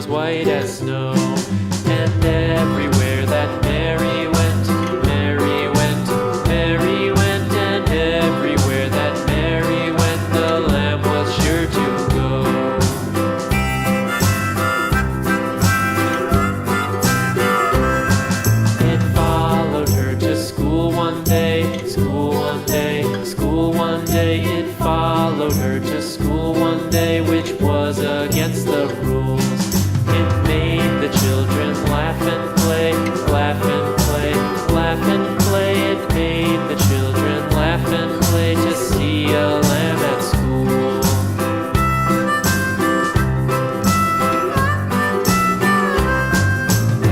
was white as snow. And everywhere that Mary went, Mary went, Mary went, and everywhere that Mary went, the lamb was sure to go. It followed her to school one day, school one day, school one day. It followed her to school one day, which was against the rules. It made the children laugh and play, laugh and play, laugh and play. It made the children laugh and play to see a lamb at school.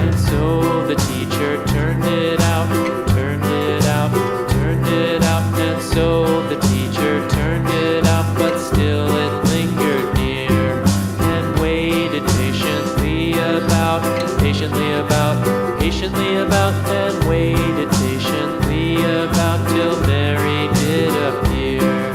And so the teacher turned it out, turned it out, turned it out. And so the teacher turned it out, but still it lingered near and waited patiently about, patiently about, patiently about, and waited patiently about till Mary did appear.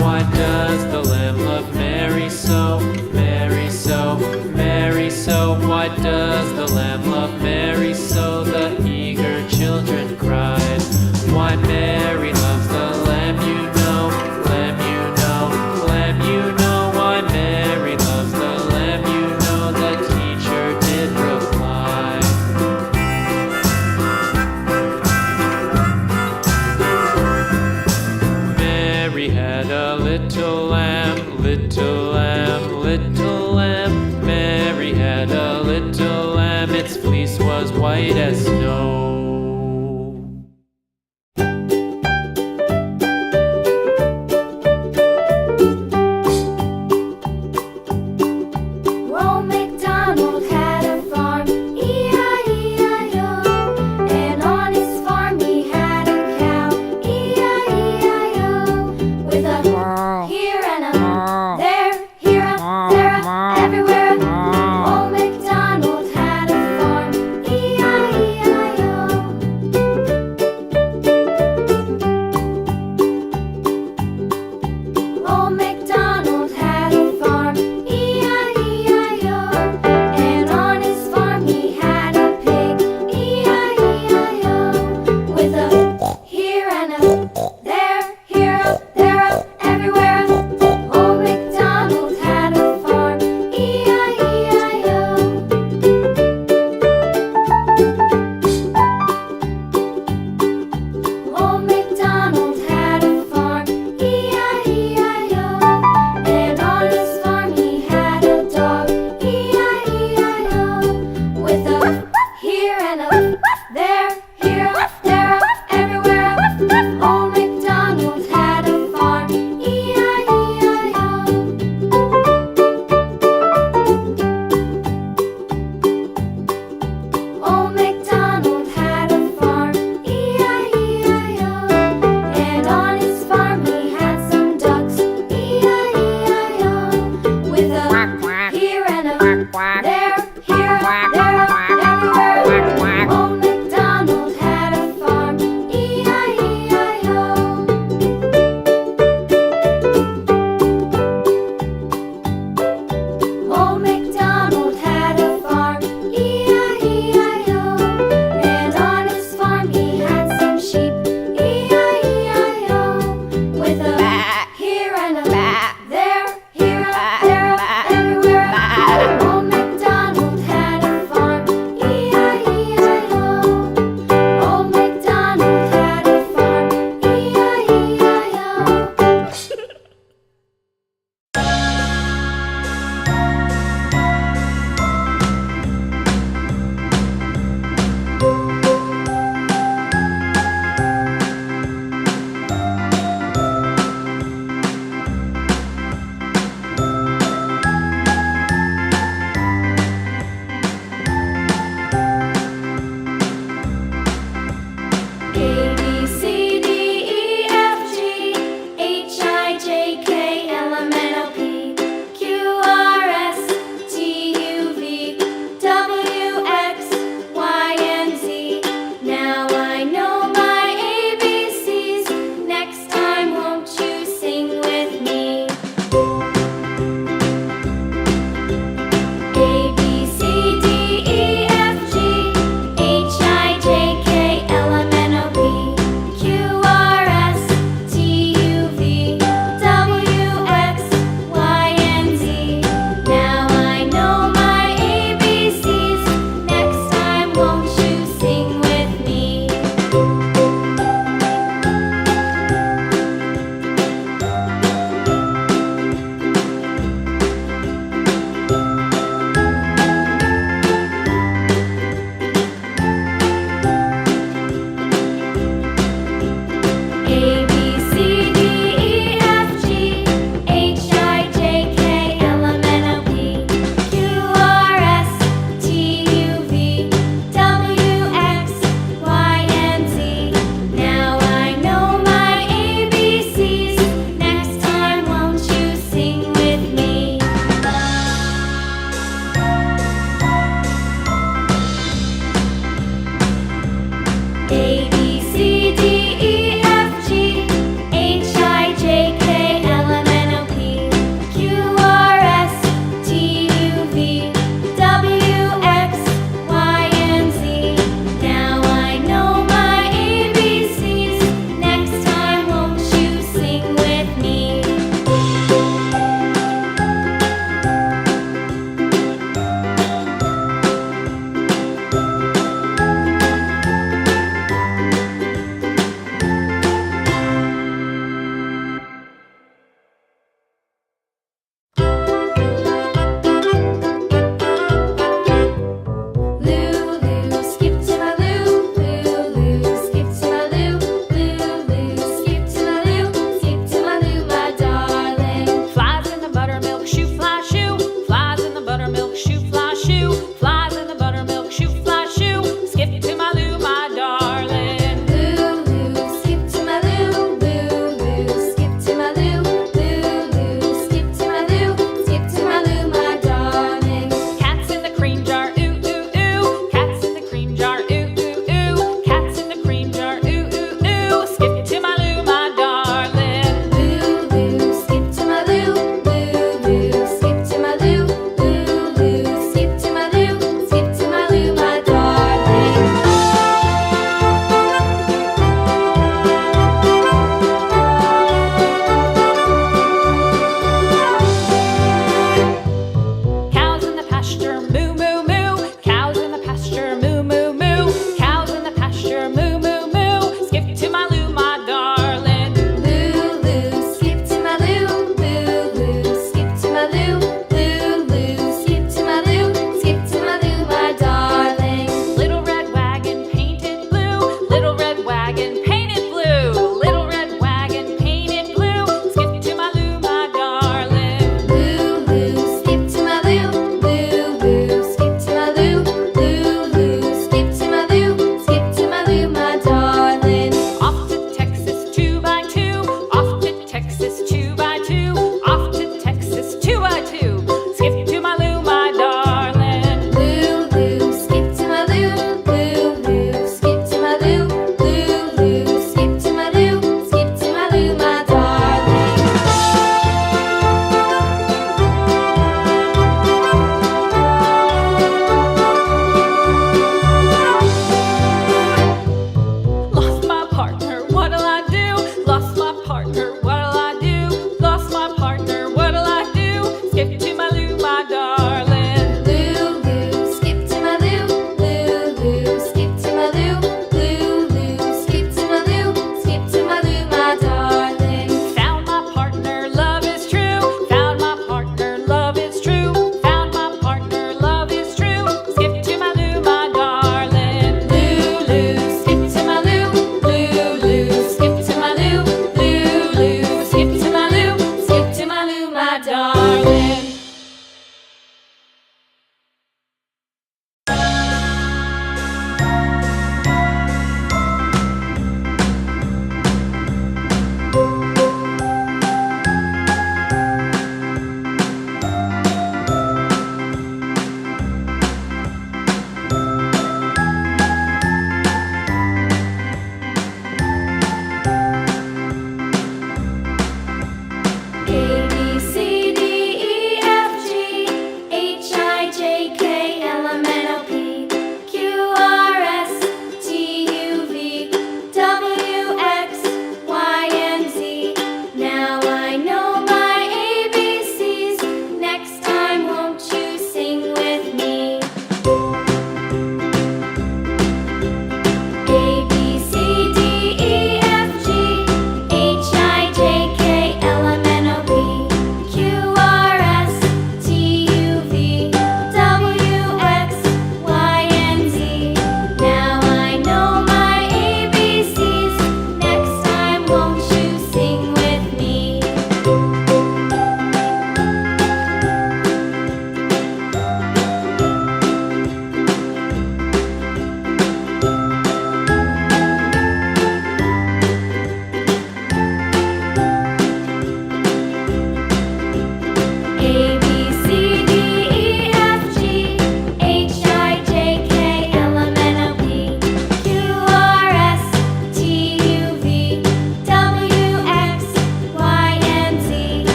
Why does the lamb love Mary so, Mary so, Mary so? Why does the lamb love Mary so? The eager children cried. Why Mary loves the lamb, you know, lamb, you know, lamb, you know. Why Mary loves the lamb, you know, the teacher did reply. Mary had a little lamb, little lamb, little lamb. Mary had a little lamb, its fleece was white as snow.